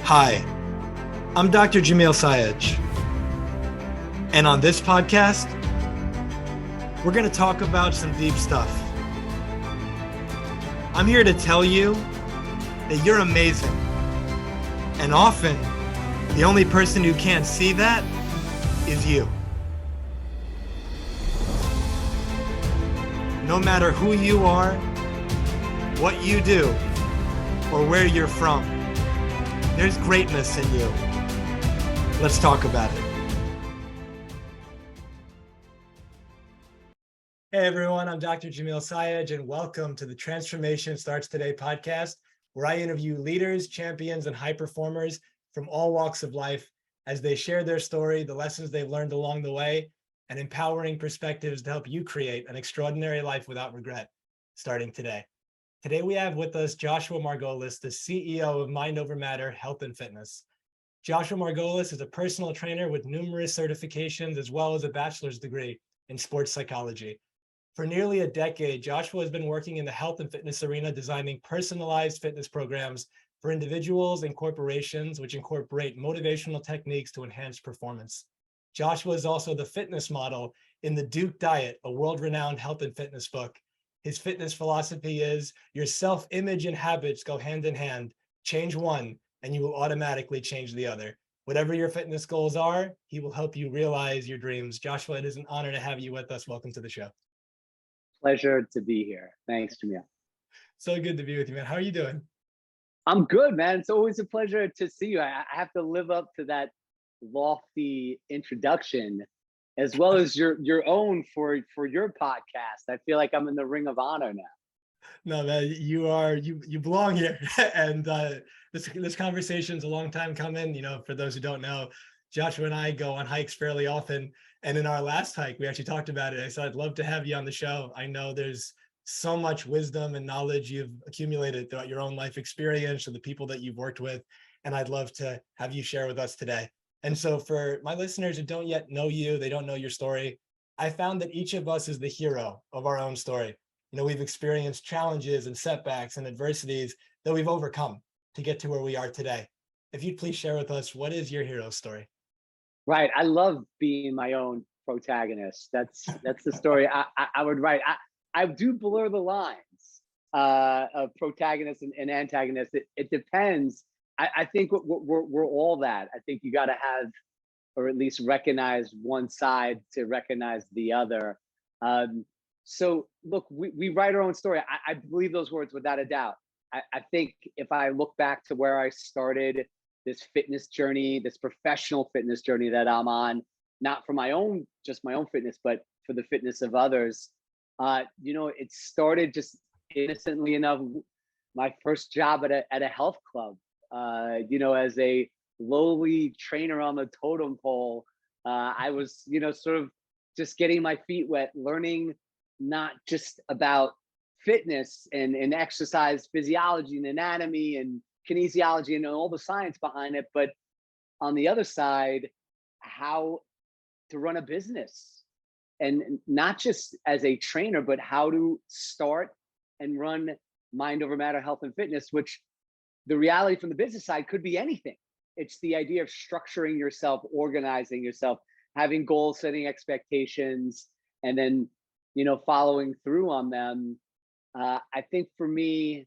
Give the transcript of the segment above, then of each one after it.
Hi, I'm Dr. Jamil Sayed, and on this podcast, we're going to talk about some deep stuff. I'm here to tell you that you're amazing, and often, the only person who can't see that is you. No matter who you are, what you do, or where you're from, there's greatness in you. Let's talk about it. Hey everyone, I'm Dr. Jamil Sayed, and welcome to the Transformation Starts Today podcast, where I interview leaders, champions, and high performers from all walks of life as they share their story, the lessons they've learned along the way, and empowering perspectives to help you create an extraordinary life without regret, starting today. Today we have with us Joshua Margolis, the CEO of Mind Over Matter Health and Fitness. Joshua Margolis is a personal trainer with numerous certifications as well as a bachelor's degree in sports psychology. For nearly a decade, Joshua has been working in the health and fitness arena, designing personalized fitness programs for individuals and corporations, which incorporate motivational techniques to enhance performance. Joshua is also the fitness model in the Duke Diet, a world-renowned health and fitness book. His fitness philosophy is your self-image and habits go hand in hand. Change one, and you will automatically change the other. Whatever your fitness goals are, he will help you realize your dreams. Joshua, it is an honor to have you with us. Welcome to the show. Pleasure to be here. Thanks, Jamil. So good to be with you, man. How are you doing? I'm good, man. It's always a pleasure to see you. I have to live up to that lofty introduction, as well as your own for your podcast. I feel like I'm in the Ring of Honor now. No, man, you belong here. And this conversation's a long time coming. You know, for those who don't know, Joshua and I go on hikes fairly often. And in our last hike, we actually talked about it. I said, I'd love to have you on the show. I know there's so much wisdom and knowledge you've accumulated throughout your own life experience and the people that you've worked with. And I'd love to have you share with us today. And so for my listeners who don't yet know you, they don't know your story, I found that each of us is the hero of our own story. You know, we've experienced challenges and setbacks and adversities that we've overcome to get to where we are today. If you'd please share with us, what is your hero story? Right. I love being my own protagonist. That's the story I would write. I do blur the lines of protagonist and antagonist. It depends. I think we're all that. I think you got to have, or at least recognize one side to recognize the other. So look, we write our own story. I believe those words without a doubt. I think if I look back to where I started this fitness journey, this professional fitness journey that I'm on, not for just my own fitness, but for the fitness of others, it started just innocently enough. My first job at a health club, as a lowly trainer on the totem pole, I was, sort of just getting my feet wet, learning not just about fitness and exercise physiology and anatomy and kinesiology and all the science behind it, but on the other side, how to run a business, and not just as a trainer, but how to start and run Mind Over Matter Health and Fitness, which the reality from the business side could be anything. It's the idea of structuring yourself, organizing yourself, having goals, setting expectations, and then, following through on them. I think for me,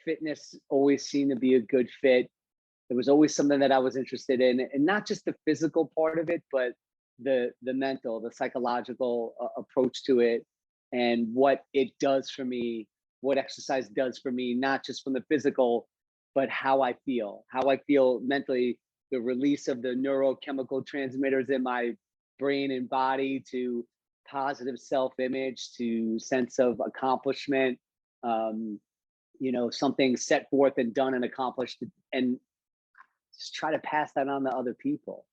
fitness always seemed to be a good fit. It was always something that I was interested in, and not just the physical part of it, but the mental, the psychological approach to it, and what it does for me, what exercise does for me, not just from the physical, but how I feel mentally, the release of the neurochemical transmitters in my brain and body, to positive self-image, to sense of accomplishment, something set forth and done and accomplished, and just try to pass that on to other people.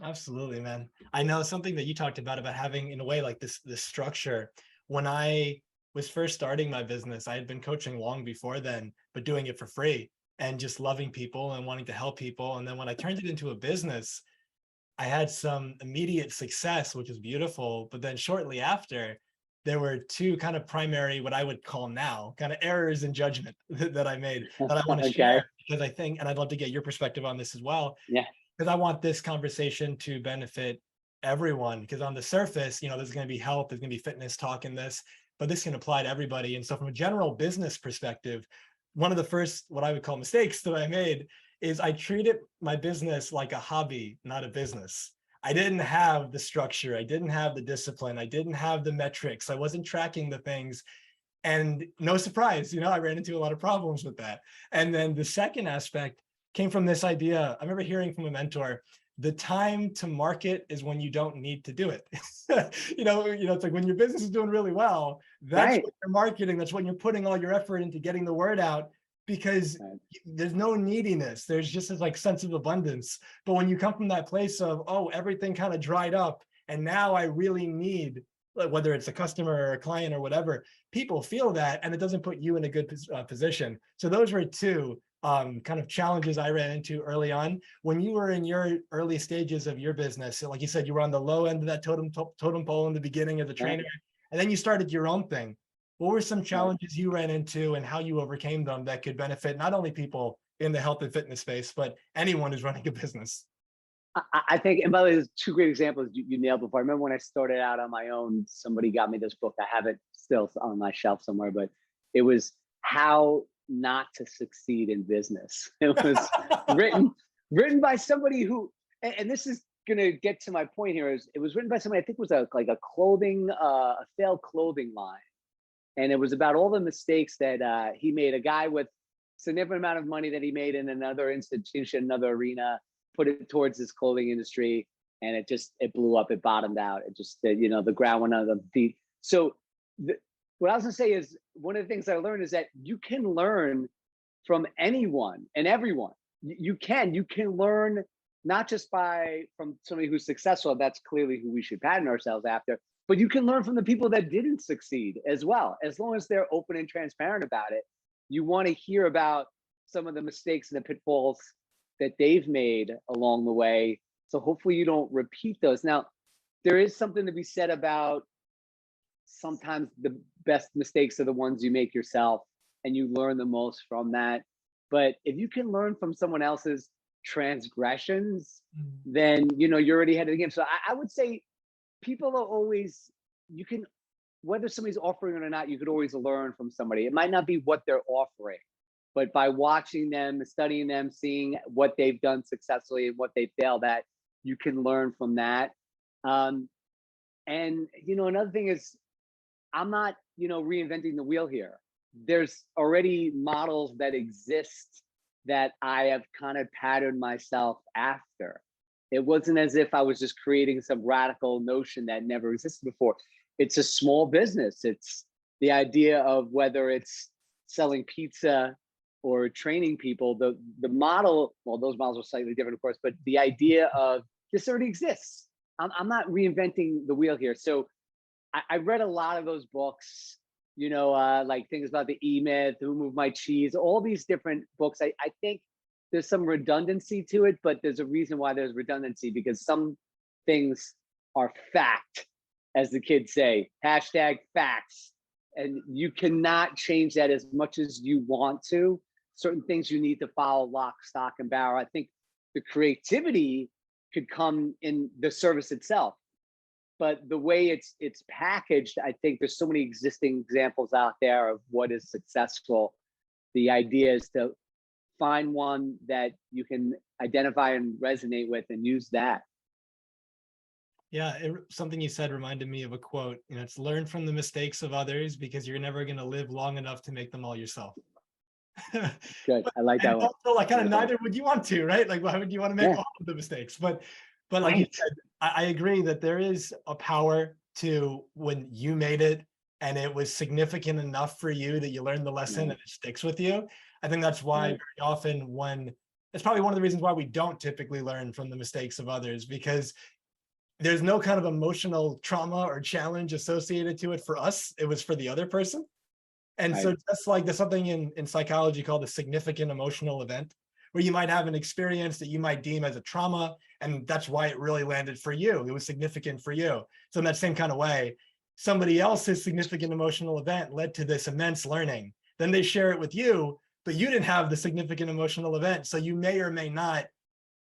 Absolutely, man. I know something that you talked about having, in a way, like this structure. When I was first starting my business, I had been coaching long before then, but doing it for free and just loving people and wanting to help people. And then when I turned it into a business, I had some immediate success, which was beautiful. But then shortly after, there were two kind of primary, what I would call now, kind of errors in judgment that I made that I want to Okay. share, because I think, and I'd love to get your perspective on this as well, Yeah. because I want this conversation to benefit everyone. Because on the surface, there's going to be health, there's going to be fitness talk in this, but this can apply to everybody. And so from a general business perspective, one of the first, what I would call mistakes that I made is I treated my business like a hobby, not a business. I didn't have the structure. I didn't have the discipline. I didn't have the metrics. I wasn't tracking the things. And no surprise, I ran into a lot of problems with that. And then the second aspect came from this idea. I remember hearing from a mentor, the time to market is when you don't need to do it. It's like when your business is doing really well, that's Right. when you're marketing. That's when you're putting all your effort into getting the word out, because there's no neediness. There's just this like sense of abundance. But when you come from that place of, oh, everything kind of dried up and now I really need, whether it's a customer or a client or whatever, people feel that, and it doesn't put you in a good position. So those were two kind of challenges I ran into early on. When you were in your early stages of your business, so like you said, you were on the low end of that totem pole in the beginning as a trainer, and then you started your own thing. What were some challenges you ran into and how you overcame them that could benefit not only people in the health and fitness space, but anyone who's running a business? I think, and by the way, there's two great examples you nailed before. I remember when I started out on my own, somebody got me this book. I have it still on my shelf somewhere, but it was How Not to Succeed in Business. It was written by somebody who, and this is gonna get to my point here, is it was written by somebody, I think was like a failed clothing line. And it was about all the mistakes that he made. A guy with significant amount of money that he made in another institution, another arena, put it towards this clothing industry, and it blew up. It bottomed out. It just, the ground went under the feet. So what I was gonna say is, one of the things I learned is that you can learn from anyone and everyone. You can learn not just from somebody who's successful. That's clearly who we should pattern ourselves after, but you can learn from the people that didn't succeed as well. As long as they're open and transparent about it, you want to hear about some of the mistakes and the pitfalls that they've made along the way. So hopefully you don't repeat those. Now, there is something to be said about sometimes the best mistakes are the ones you make yourself, and you learn the most from that. But if you can learn from someone else's transgressions, then you're already ahead of the game. So I would say people are always, whether somebody's offering it or not, you could always learn from somebody. It might not be what they're offering, but by watching them, studying them, seeing what they've done successfully and what they failed at, you can learn from that. And another thing is, I'm not reinventing the wheel here. There's already models that exist that I have kind of patterned myself after. It wasn't as if I was just creating some radical notion that never existed before. It's a small business. It's the idea of whether it's selling pizza or training people. The model, well, those models are slightly different, of course, but the idea of this already exists. I'm not reinventing the wheel here. So I read a lot of those books, like things about the E-Myth, Who Moved My Cheese, all these different books. I think there's some redundancy to it, but there's a reason why there's redundancy, because some things are fact, as the kids say, #facts. And you cannot change that as much as you want to. Certain things you need to follow lock, stock, and barrel. I think the creativity could come in the service itself. But the way it's packaged, I think there's so many existing examples out there of what is successful. The idea is to find one that you can identify and resonate with and use that. Yeah, something you said reminded me of a quote. It's learn from the mistakes of others, because you're never going to live long enough to make them all yourself. Good. I like that one. Also, like, kind of neither would you want to, right? Like, why would you want to make all of the mistakes? But like you said, I agree that there is a power to when you made it and it was significant enough for you that you learned the lesson and it sticks with you. I think that's why very often it's probably one of the reasons why we don't typically learn from the mistakes of others, because there's no kind of emotional trauma or challenge associated to it for us. It was for the other person. And so just like there's something in psychology called a significant emotional event, where you might have an experience that you might deem as a trauma, and that's why it really landed for you. It was significant for you. So in that same kind of way, somebody else's significant emotional event led to this immense learning. Then they share it with you, but you didn't have the significant emotional event. So you may or may not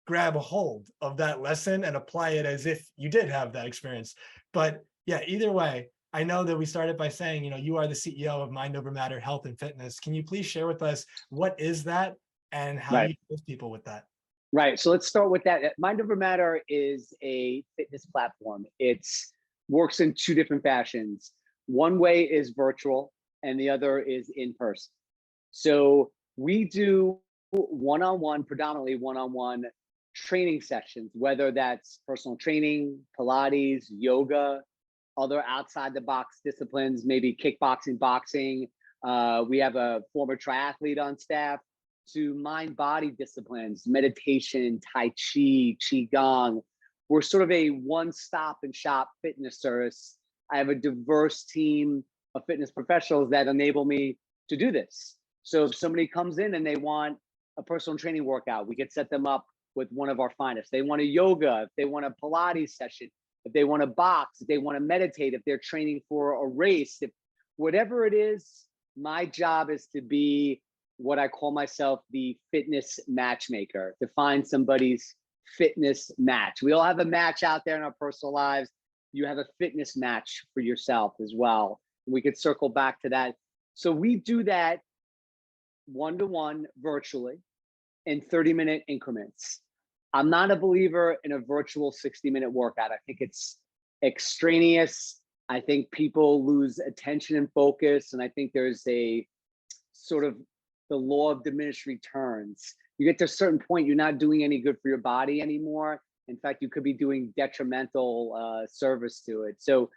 grab a hold of that lesson and apply it as if you did have that experience. But yeah, either way, I know that we started by saying, you are the CEO of Mind Over Matter Health and Fitness. Can you please share with us what is that and how Right. you assist people with that? Right. So let's start with that. Mind Over Matter is a fitness platform. It's works in two different fashions. One way is virtual and the other is in person. So we do one-on-one, predominantly one-on-one training sessions, whether that's personal training, Pilates, yoga, other outside the box disciplines, maybe kickboxing, boxing. We have a former triathlete on staff, to mind body disciplines, meditation, Tai Chi, Qigong. We're sort of a one-stop and shop fitness service. I have a diverse team of fitness professionals that enable me to do this. So if somebody comes in and they want a personal training workout, we could set them up with one of our finest. They want a yoga, if they want a Pilates session, if they want to box, if they want to meditate, if they're training for a race, if whatever it is, my job is to be what I call myself the fitness matchmaker, to find somebody's fitness match. We all have a match out there in our personal lives. You have a fitness match for yourself as well. We could circle back to that. So we do that one-to-one virtually in 30-minute increments. I'm not a believer in a virtual 60-minute workout. I think it's extraneous. I think people lose attention and focus. And I think there's a sort of the law of diminished returns. You get to a certain point, you're not doing any good for your body anymore. In fact, you could be doing detrimental service to it. So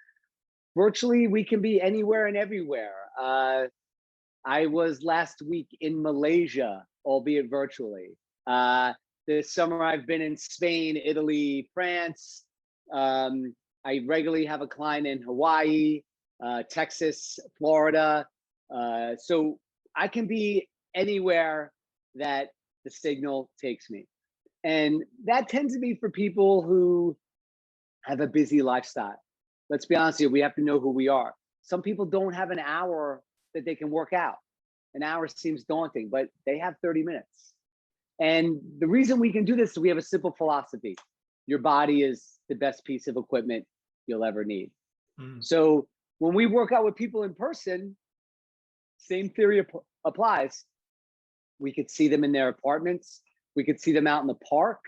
virtually, we can be anywhere and everywhere. I was last week in Malaysia, albeit virtually. This summer, I've been in Spain, Italy, France. I regularly have a client in Hawaii, Texas, Florida. So I can be anywhere that the signal takes me. And that tends to be for people who have a busy lifestyle. Let's be honest here, we have to know who we are. Some people don't have an hour that they can work out. An hour seems daunting, but they have 30 minutes. And the reason we can do this is we have a simple philosophy. Your body is the best piece of equipment you'll ever need. So when we work out with people in person, same theory applies. We could see them in their apartments. We could see them out in the park.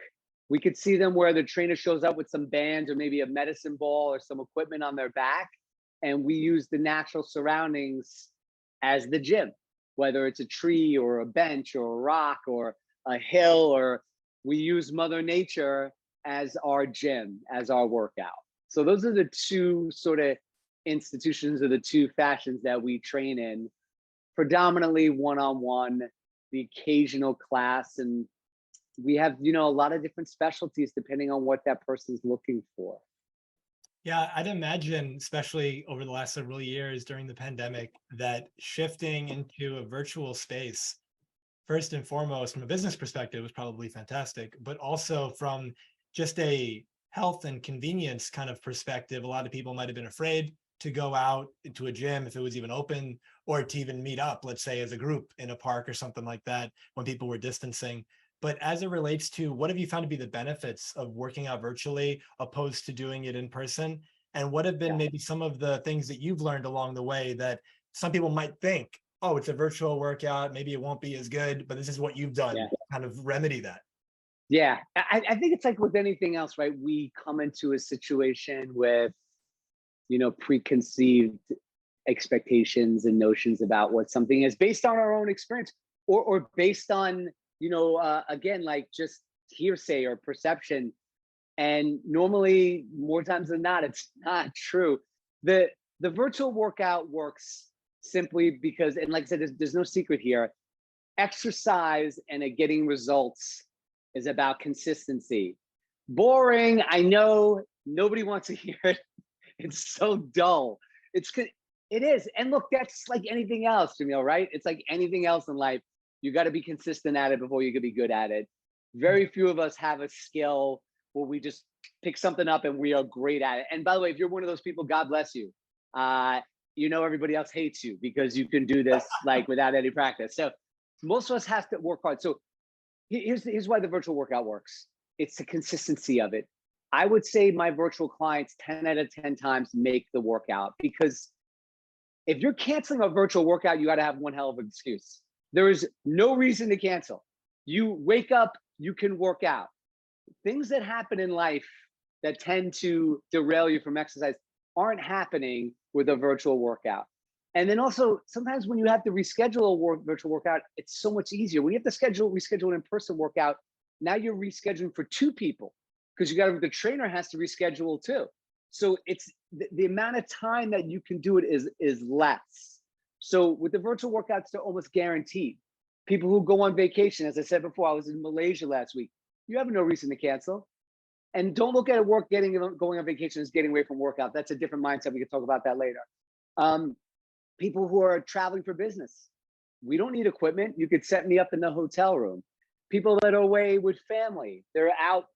We could see them where the trainer shows up with some bands or maybe a medicine ball or some equipment on their back. And we use the natural surroundings as the gym, whether it's a tree or a bench or a rock or a hill, or we use Mother Nature as our gym, as our workout. So those are the two sort of institutions or the two fashions that we train in, predominantly one-on-one, the occasional class. And we have, a lot of different specialties depending on what that person's looking for. Yeah, I'd imagine, especially over the last several years during the pandemic, that shifting into a virtual space, first and foremost, from a business perspective, was probably fantastic, but also from just a health and convenience kind of perspective, a lot of people might have been afraid to go out into a gym if it was even open, or to even meet up, let's say as a group in a park or something like that, when people were distancing. But as it relates to what have you found to be the benefits of working out virtually opposed to doing it in person? And what have been maybe some of the things that you've learned along the way that some people might think, oh, it's a virtual workout, maybe it won't be as good, but this is what you've done to kind of remedy that? Yeah, I think it's like with anything else, right? We come into a situation with, preconceived expectations and notions about what something is based on our own experience or based on, again, like just hearsay or perception. And normally, more times than not, it's not true. The virtual workout works simply because, and like I said, there's no secret here. Exercise and getting results is about consistency. Boring, I know, nobody wants to hear it. It's so dull. It is. And look, that's like anything else, Jamil, right? It's like anything else in life. You got to be consistent at it before you can be good at it. Very few of us have a skill where we just pick something up and we are great at it. And by the way, if you're one of those people, God bless you. Everybody else hates you because you can do this like without any practice. So most of us have to work hard. So here's why the virtual workout works. It's the consistency of it. I would say my virtual clients 10 out of 10 times make the workout, because if you're canceling a virtual workout, you got to have one hell of an excuse. There is no reason to cancel. You wake up, you can work out. Things that happen in life that tend to derail you from exercise aren't happening with a virtual workout. And then also, sometimes when you have to reschedule a virtual workout, it's so much easier. When you have to reschedule an in-person workout, now you're rescheduling for 2 people, because the trainer has to reschedule too. So it's the amount of time that you can do it is less. So with the virtual workouts, they're almost guaranteed. People who go on vacation, as I said before, I was in Malaysia last week. You have no reason to cancel. And don't look at going on vacation as getting away from workout. That's a different mindset. We can talk about that later. People who are traveling for business, we don't need equipment. You could set me up in the hotel room. People that are away with family, they're out,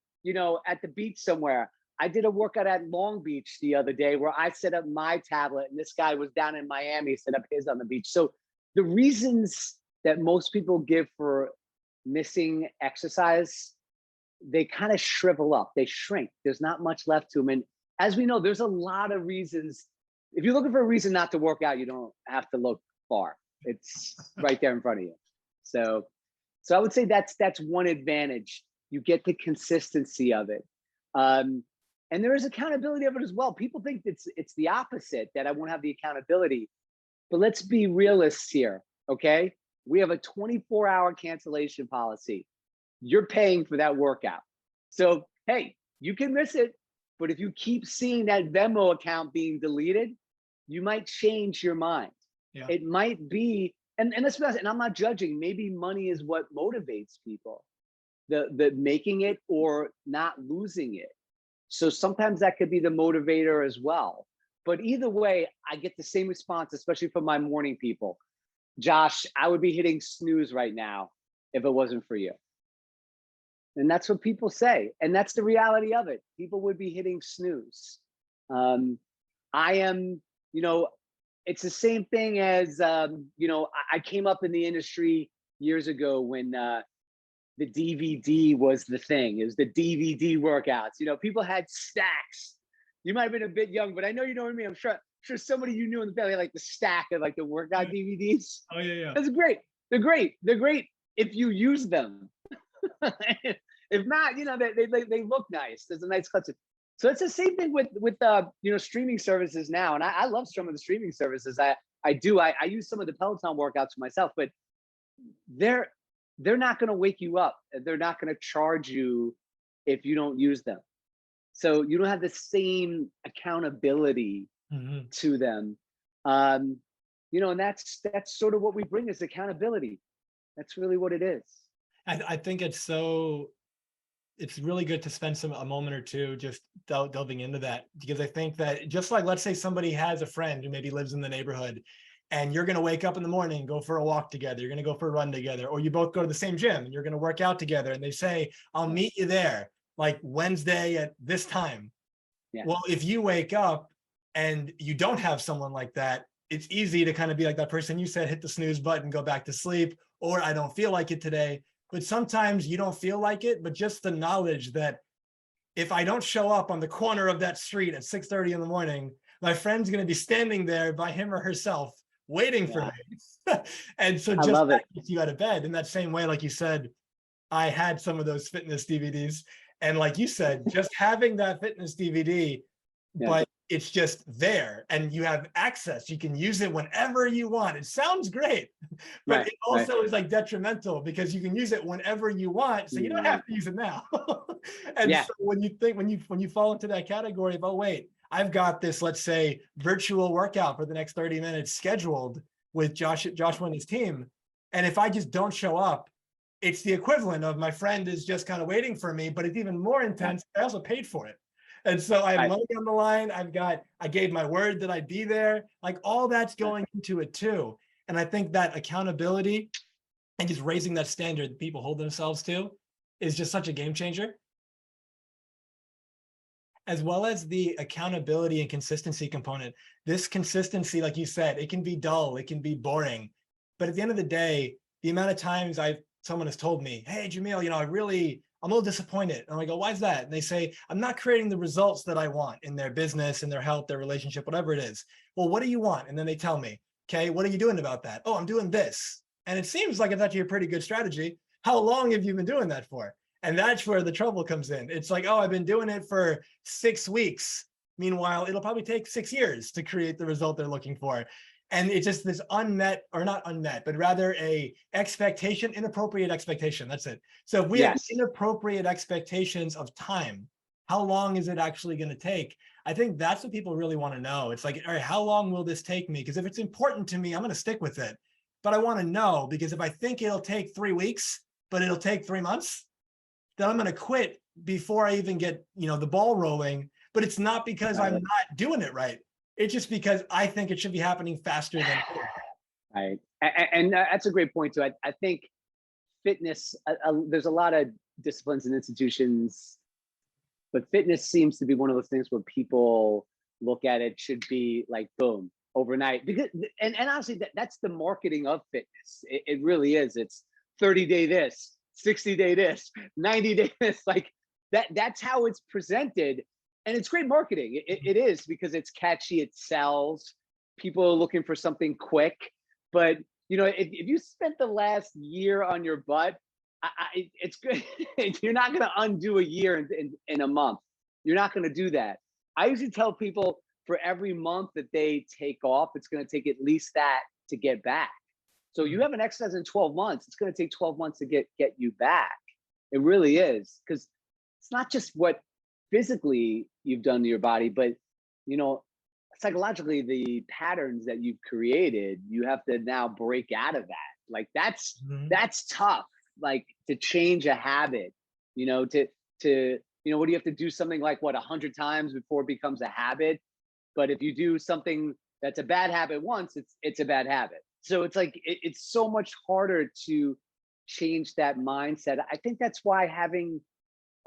at the beach somewhere. I did a workout at Long Beach the other day where I set up my tablet, and this guy was down in Miami, set up his on the beach. So the reasons that most people give for missing exercise, they kind of shrivel up, they shrink. There's not much left to them. And as we know, there's a lot of reasons. If you're looking for a reason not to work out, you don't have to look far. It's right there in front of you. So I would say that's one advantage. You get the consistency of it. And there is accountability of it as well. People think it's the opposite, that I won't have the accountability. But let's be realists here, okay? We have a 24-hour cancellation policy. You're paying for that workout. So, hey, you can miss it, but if you keep seeing that Venmo account being deleted, you might change your mind. Yeah. It might be, and let's be honest, and I'm not judging, maybe money is what motivates people, the making it or not losing it. So sometimes that could be the motivator as well. But either way, I get the same response, especially from my morning people. Josh, I would be hitting snooze right now if it wasn't for you. And that's what people say. And that's the reality of it. People would be hitting snooze. I am, it's the same thing as, I came up in the industry years ago when the DVD was the thing. It was the DVD workouts. People had stacks. You might have been a bit young, but I know you know what I mean. I'm sure somebody you knew in the family had like the stack of like the workout DVDs. Oh yeah. That's great. They're great. They're great if you use them. If not, they look nice. There's a nice collection. So it's the same thing with streaming services now. And I love some of the streaming services. I do. I use some of the Peloton workouts for myself, but they're not going to wake you up. They're not going to charge you if you don't use them. So you don't have the same accountability to them. And that's sort of what we bring is accountability. That's really what it is. I think it's really good to spend a moment or two just delving into that, because I think that just like, let's say somebody has a friend who maybe lives in the neighborhood, and you're going to wake up in the morning, go for a walk together, you're going to go for a run together, or you both go to the same gym and you're going to work out together, and they say, I'll meet you there like Wednesday at this time. Yeah. Well, if you wake up and you don't have someone like that, it's easy to kind of be like that person you said, hit the snooze button, go back to sleep, or I don't feel like it today. But sometimes you don't feel like it, but just the knowledge that if I don't show up on the corner of that street at 6:30 in the morning, my friend's going to be standing there by him or herself waiting for me. And so just that gets you out of bed. In that same way, like you said, I had some of those fitness DVDs. And like you said, just having that fitness DVD, but it's just there and you have access. You can use it whenever you want. It sounds great, but it also is like detrimental because you can use it whenever you want. So you don't have to use it now. And so when you fall into that category of, oh, wait, I've got this, let's say, virtual workout for the next 30 minutes scheduled with Joshua and his team. And if I just don't show up, it's the equivalent of my friend is just kind of waiting for me, but it's even more intense. I also paid for it. And so I have money on the line. I gave my word that I'd be there. Like all that's going into it too. And I think that accountability and just raising that standard that people hold themselves to is just such a game changer. as well as the accountability and consistency component. This consistency, like you said, it can be dull, it can be boring, but at the end of the day, the amount of times someone has told me, hey, Jamil, I'm a little disappointed. And I go, why is that? And they say, I'm not creating the results that I want in their business, in their health, their relationship, whatever it is. Well, what do you want? And then they tell me, okay, what are you doing about that? Oh, I'm doing this. And it seems like it's actually a pretty good strategy. How long have you been doing that for? And that's where the trouble comes in. It's like, oh, I've been doing it for 6 weeks. Meanwhile, it'll probably take 6 years to create the result they're looking for. And it's just this unmet, or not unmet, but rather a expectation, inappropriate expectation. That's it. So if we have Yes. inappropriate expectations of time, how long is it actually going to take? I think that's what people really want to know. It's like, all right, how long will this take me? Because if it's important to me, I'm going to stick with it. But I want to know, because if I think it'll take 3 weeks, but it'll take 3 months, then I'm going to quit before I even get, the ball rolling. But it's not because I'm not doing it right. It's just because I think it should be happening faster than Right. And that's a great point too. I think fitness, there's a lot of disciplines and institutions, but fitness seems to be one of those things where people look at it should be like, boom, overnight. Because, and honestly, that's the marketing of fitness. It really is. It's 30-day this, 60-day this, 90-day this, like that's how it's presented. And it's great marketing. It is, because it's catchy, it sells. People are looking for something quick. But if you spent the last year on your butt, it's good. You're not going to undo a year in a month. You're not going to do that. I usually tell people for every month that they take off, it's going to take at least that to get back. So you have an exercise in 12 months. It's going to take 12 months to get you back. It really is, because it's not just what physically you've done to your body, but psychologically, the patterns that you've created, you have to now break out of that. Like that's tough. Like to change a habit, what do you have to do something like 100 times before it becomes a habit? But if you do something that's a bad habit once, it's a bad habit. So it's like it's so much harder to change that mindset. I think that's why having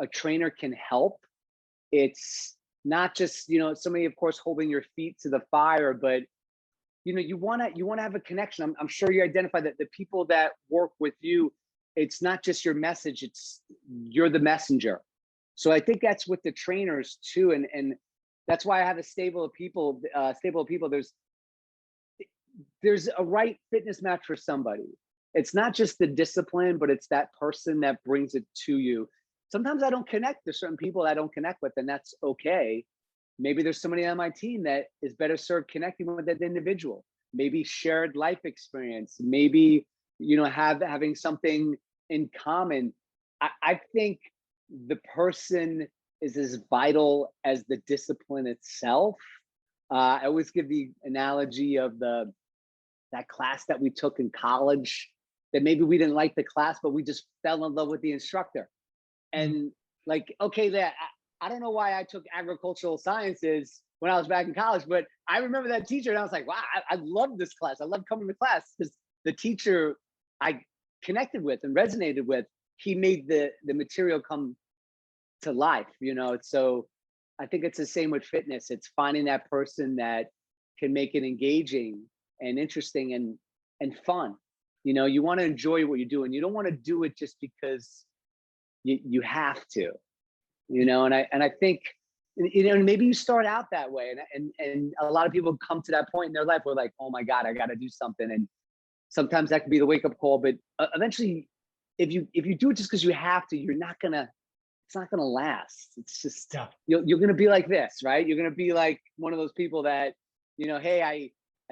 a trainer can help. It's not just somebody, of course, holding your feet to the fire, but you want to have a connection. I'm sure you identify that the people that work with you, it's not just your message, it's you're the messenger. So I think that's with the trainers too, and that's why I have a stable of people. There's a right fitness match for somebody. It's not just the discipline, but it's that person that brings it to you. Sometimes I don't connect. There's certain people I don't connect with, and that's okay. Maybe there's somebody on my team that is better served connecting with that individual. Maybe shared life experience. Maybe having something in common. I think the person is as vital as the discipline itself. I always give the analogy of that class that we took in college, that maybe we didn't like the class, but we just fell in love with the instructor. And like, okay, I don't know why I took agricultural sciences when I was back in college, but I remember that teacher and I was like, wow, I love this class. I love coming to class, because the teacher I connected with and resonated with, he made the material come to life, So I think it's the same with fitness. It's finding that person that can make it engaging and interesting and fun. You want to enjoy what you're doing. You don't want to do it just because you have to, and I think, maybe you start out that way, and a lot of people come to that point in their life where like, oh my God, I got to do something. And sometimes that can be the wake up call, but eventually if you do it just because you have to, it's not going to last. It's just, you're going to be like this, right? You're going to be like one of those people that, hey, I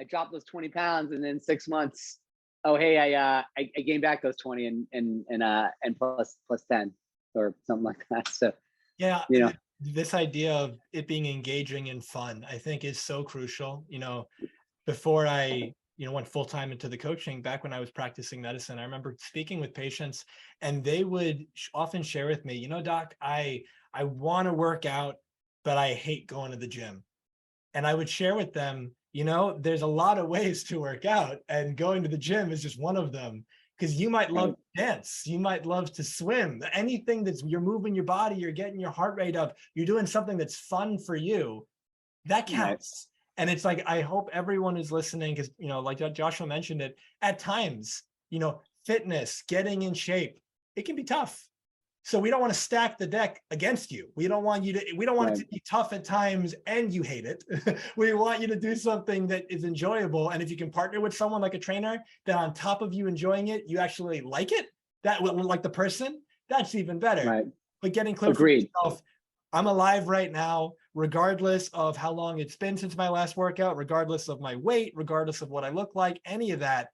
dropped those 20 pounds, and then 6 months, oh, hey, I gained back those 20 and plus 10 or something like that. So, yeah, this idea of it being engaging and fun, I think, is so crucial. Before I went full-time into the coaching, back when I was practicing medicine, I remember speaking with patients, and they would often share with me, doc, I want to work out, but I hate going to the gym. And I would share with them, there's a lot of ways to work out, and going to the gym is just one of them. because you might love Right. to dance, you might love to swim, anything that's you're moving your body, you're getting your heart rate up, you're doing something that's fun for you, that Right. counts. And it's like, I hope everyone is listening because, like Joshua mentioned it, at times, fitness, getting in shape, it can be tough. So we don't want to stack the deck against you. We don't want Right. it to be tough at times and you hate it. We want you to do something that is enjoyable. And if you can partner with someone like a trainer that on top of you enjoying it, you actually like it, that will like the person, that's even better. Right. But getting clear for Agreed. yourself, I'm alive right now, regardless of how long it's been since my last workout, regardless of my weight, regardless of what I look like, any of that.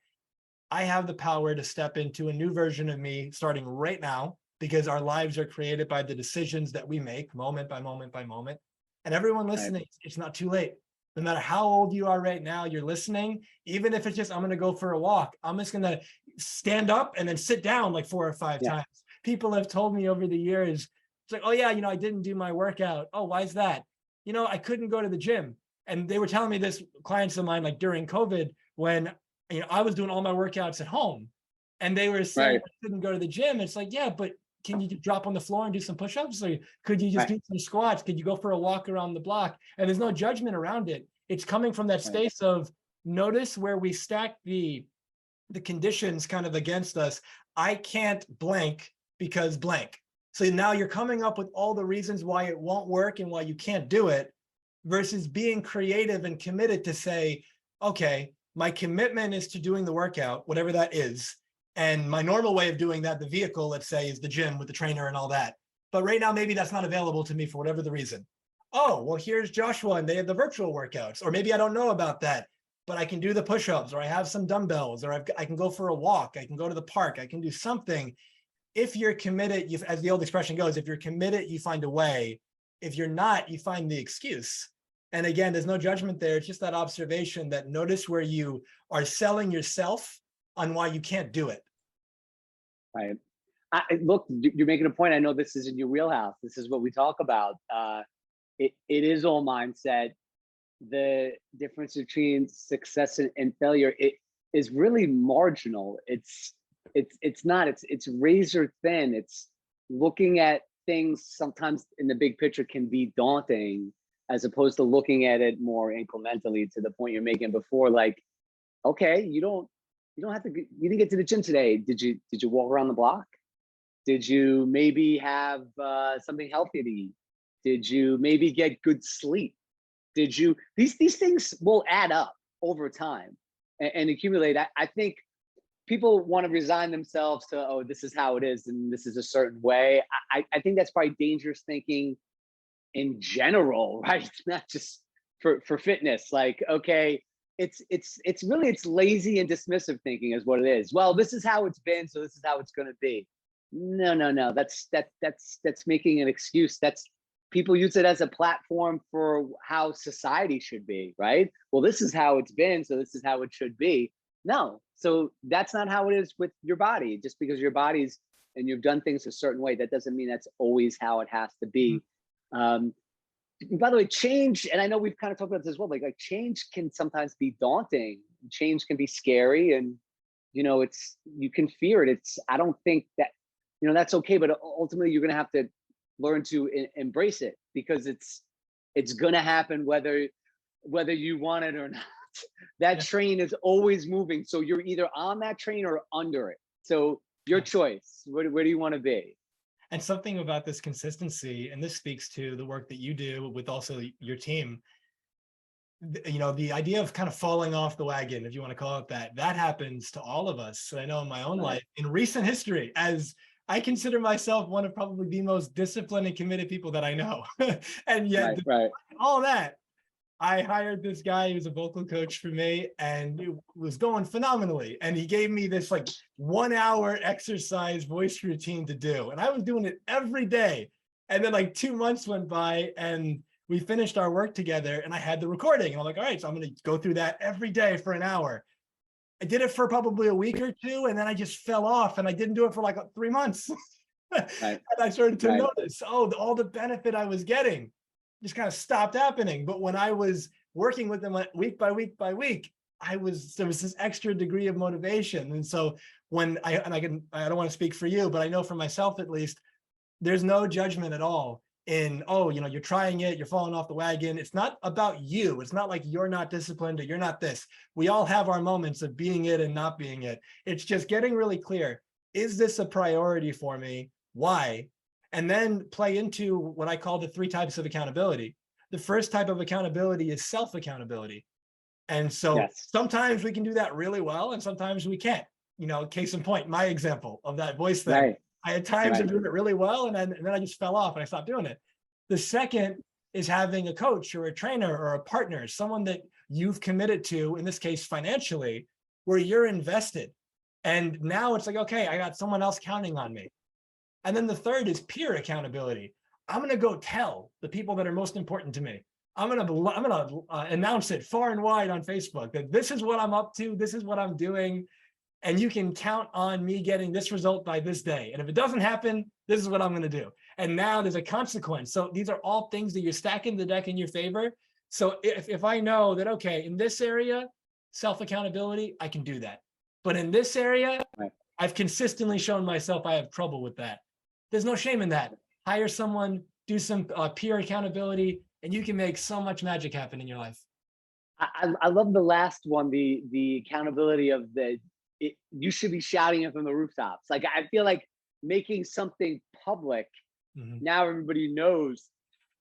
I have the power to step into a new version of me starting right now, because our lives are created by the decisions that we make moment by moment by moment. And everyone listening, Right. it's not too late. No matter how old you are right now, you're listening, even if it's just, I'm going to go for a walk. I'm just going to stand up and then sit down like 4 or 5 Yeah. times. People have told me over the years, it's like, oh yeah, I didn't do my workout. Oh, why is that? I couldn't go to the gym. And they were telling me this, clients of mine, like during COVID, when I was doing all my workouts at home, and they were saying Right. I couldn't go to the gym. It's like, yeah, but can you drop on the floor and do some push-ups? Or could you just Right. do some squats? Could you go for a walk around the block? And there's no judgment around it. It's coming from that Right. space of notice where we stack the conditions kind of against us. I can't blank because blank. So now you're coming up with all the reasons why it won't work and why you can't do it, versus being creative and committed to say, okay, my commitment is to doing the workout, whatever that is. And my normal way of doing that, the vehicle, let's say, is the gym with the trainer and all that. But right now, maybe that's not available to me for whatever the reason. Oh, well, here's Joshua and they have the virtual workouts. Or maybe I don't know about that, but I can do the push-ups, or I have some dumbbells, or I can go for a walk. I can go to the park. I can do something. If you're committed, as the old expression goes, if you're committed, you find a way. If you're not, you find the excuse. And again, there's no judgment there. It's just that observation, that notice where you are selling yourself on why you can't do it. Right. Look, you're making a point. I know this is in your wheelhouse. This is what we talk about. It is all mindset. The difference between success and failure, it is really marginal. It's not. It's razor thin. It's looking at things sometimes in the big picture can be daunting, as opposed to looking at it more incrementally, to the point you're making before. Like, okay, you don't have to. You didn't get to the gym today. Did you walk around the block? Did you maybe have something healthy to eat? Did you maybe get good sleep? Did you? These things will add up over time and accumulate. I think people want to resign themselves to, oh, this is how it is and this is a certain way. I think that's probably dangerous thinking in general, right? Not just for fitness. Like, okay, it's really, it's lazy and dismissive thinking is what it is. Well, this is how it's been, so this is how it's going to be. No. That's making an excuse. That's, people use it as a platform for how society should be, right? Well, this is how it's been, so this is how it should be. No, so that's not how it is with your body. Just because your body's, and you've done things a certain way, that doesn't mean that's always how it has to be. By the way, change, and I know we've kind of talked about this as well, like change can sometimes be daunting. Change can be scary, and it's, you can fear it. I don't think that, that's okay, but ultimately you're going to have to learn to embrace it, because it's going to happen whether you want it or not. That train is always moving, so you're either on that train or under it. So your choice. Where do you want to be? And something about this consistency, and this speaks to the work that you do with also your team, the idea of kind of falling off the wagon, if you want to call it that, that happens to all of us. So I know in my own life, in recent history, as I consider myself one of probably the most disciplined and committed people that I know. And yet, all that, I hired this guy who's a vocal coach for me, and it was going phenomenally. And he gave me this like 1 hour exercise voice routine to do. And I was doing it every day. And then like 2 months went by and we finished our work together, and I had the recording. And I'm like, all right, so I'm going to go through that every day for an hour. I did it for probably a week or two, and then I just fell off, and I didn't do it for like 3 months. And I started to notice, all the benefit I was getting just kind of stopped happening. But when I was working with them week by week by week, there was this extra degree of motivation. And so when I don't want to speak for you, but I know for myself at least, there's no judgment at all in, oh, you're trying it, you're falling off the wagon. It's not about you. It's not like you're not disciplined or you're not this. We all have our moments of being it and not being it. It's just getting really clear. Is this a priority for me? Why? And then play into what I call the 3 types of accountability. The first type of accountability is self-accountability. And so Yes. sometimes we can do that really well, and sometimes we can't. Case in point, my example of that voice thing. Right. I had times of Right. doing it really well, and then I just fell off and I stopped doing it. The second is having a coach or a trainer or a partner, someone that you've committed to, in this case, financially, where you're invested. And now it's like, okay, I got someone else counting on me. And then the third is peer accountability. I'm going to go tell the people that are most important to me. I'm going to announce it far and wide on Facebook that this is what I'm up to. This is what I'm doing. And you can count on me getting this result by this day. And if it doesn't happen, this is what I'm going to do. And now there's a consequence. So these are all things that you're stacking the deck in your favor. So if I know that, okay, in this area, self-accountability, I can do that. But in this area, Right. I've consistently shown myself I have trouble with that. There's no shame in that. Hire someone, do some peer accountability, and you can make so much magic happen in your life. I love the last one, the accountability of you should be shouting it from the rooftops. Like, I feel like making something public, now everybody knows.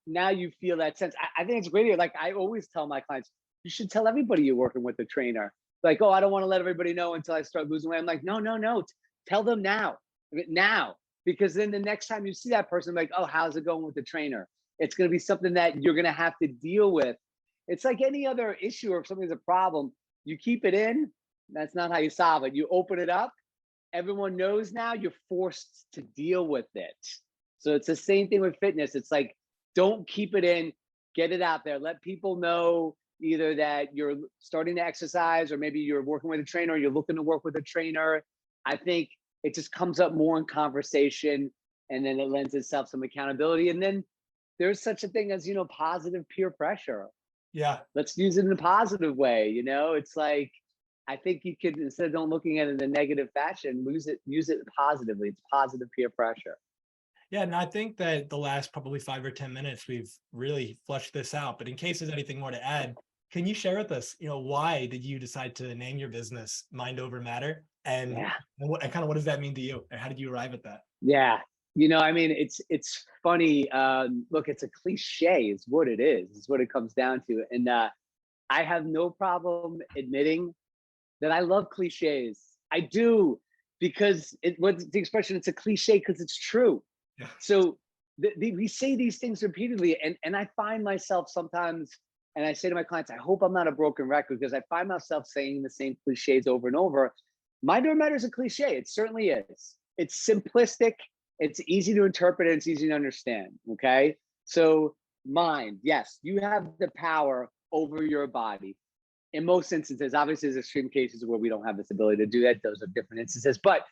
Now you feel that sense. I think it's great. Like, I always tell my clients, you should tell everybody you're working with a trainer. Like, oh, I don't want to let everybody know until I start losing weight. I'm like, no. Tell them now. Because then the next time you see that person, like, oh, how's it going with the trainer? It's going to be something that you're going to have to deal with. It's like any other issue, or if something's a problem, you keep it in. That's not how you solve it. You open it up. Everyone knows now. You're forced to deal with it. So it's the same thing with fitness. It's like, don't keep it in. Get it out there. Let people know either that you're starting to exercise, or maybe you're working with a trainer, or you're looking to work with a trainer. I think it just comes up more in conversation, and then it lends itself some accountability. And then there's such a thing as, positive peer pressure. Yeah. Let's use it in a positive way. It's like, I think you could, instead of don't looking at it in a negative fashion, use it positively. It's positive peer pressure. Yeah, and I think that the last probably 5 or 10 minutes, we've really flushed this out. But in case there's anything more to add, can you share with us, why did you decide to name your business Mind Over Matter? And what does that mean to you? And how did you arrive at that? Yeah. It's funny. Look, it's a cliche is what it is. It's what it comes down to. And I have no problem admitting that I love cliches. I do, because what's the expression? It's a cliche because it's true. Yeah. So we say these things repeatedly, and I find myself sometimes, and I say to my clients, I hope I'm not a broken record, because I find myself saying the same cliches over and over. Mind over matter is a cliche. It certainly is. It's simplistic. It's easy to interpret, and it's easy to understand. Okay. So mind, yes, you have the power over your body. In most instances, obviously there's extreme cases where we don't have this ability to do that. Those are different instances. But,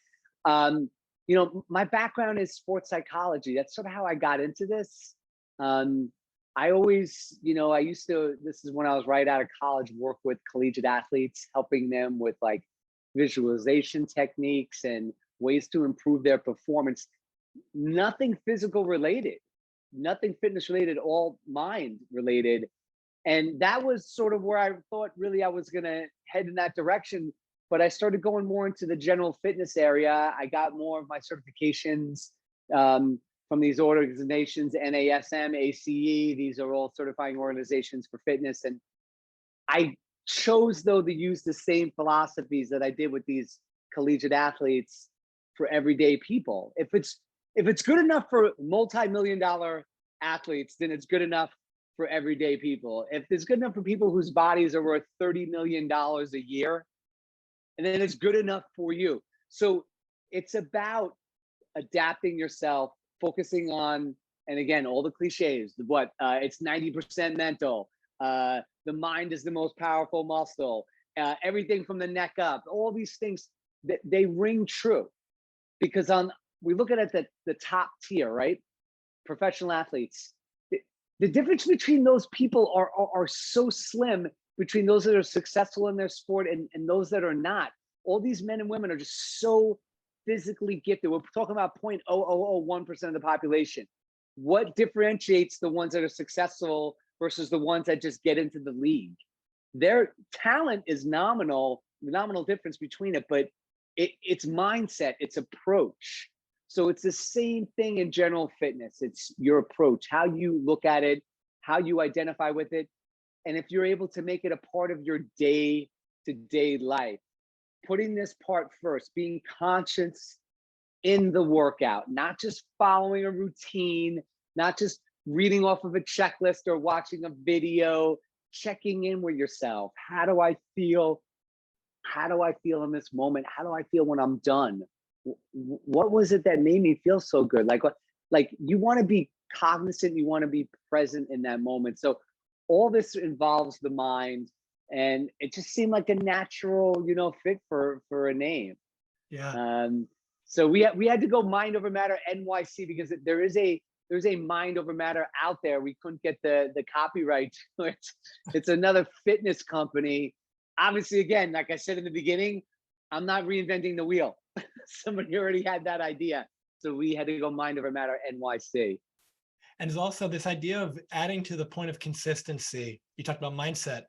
my background is sports psychology. That's sort of how I got into this. I always, this is when I was right out of college, work with collegiate athletes, helping them with like visualization techniques and ways to improve their performance. Nothing physical related, nothing fitness related, all mind related. And that was sort of where I thought really I was going to head in that direction. But I started going more into the general fitness area. I got more of my certifications from these organizations, NASM, ACE. These are all certifying organizations for fitness. And I chose, though, to use the same philosophies that I did with these collegiate athletes for everyday people. If it's good enough for multi-million-dollar athletes, then it's good enough for everyday people. If it's good enough for people whose bodies are worth $30 million a year, and then it's good enough for you. So it's about adapting yourself, focusing on, and again, all the cliches, it's 90% mental. The mind is the most powerful muscle. Everything from the neck up, all these things, they ring true. Because we look at the top tier, right? Professional athletes. The difference between those people are so slim, between those that are successful in their sport and those that are not. All these men and women are just so physically gifted. We're talking about 0.0001% of the population. What differentiates the ones that are successful versus the ones that just get into the league? Their talent is nominal, the nominal difference between it, but it's mindset, it's approach. So it's the same thing in general fitness. It's your approach, how you look at it, how you identify with it. And if you're able to make it a part of your day-to-day life, putting this part first, being conscious in the workout, not just following a routine, not just reading off of a checklist or watching a video, checking in with yourself. How do I feel? How do I feel in this moment? How do I feel when I'm done? What was it that made me feel so good? Like you want to be cognizant, you want to be present in that moment. So all this involves the mind, and it just seemed like a natural, fit for a name. Yeah. So we had to go Mind Over Matter NYC because there's a Mind Over Matter out there. We couldn't get the copyright to it. It's another fitness company. Obviously, again, like I said in the beginning, I'm not reinventing the wheel. Somebody already had that idea. So we had to go Mind Over Matter NYC. And there's also this idea of adding to the point of consistency. You talked about mindset.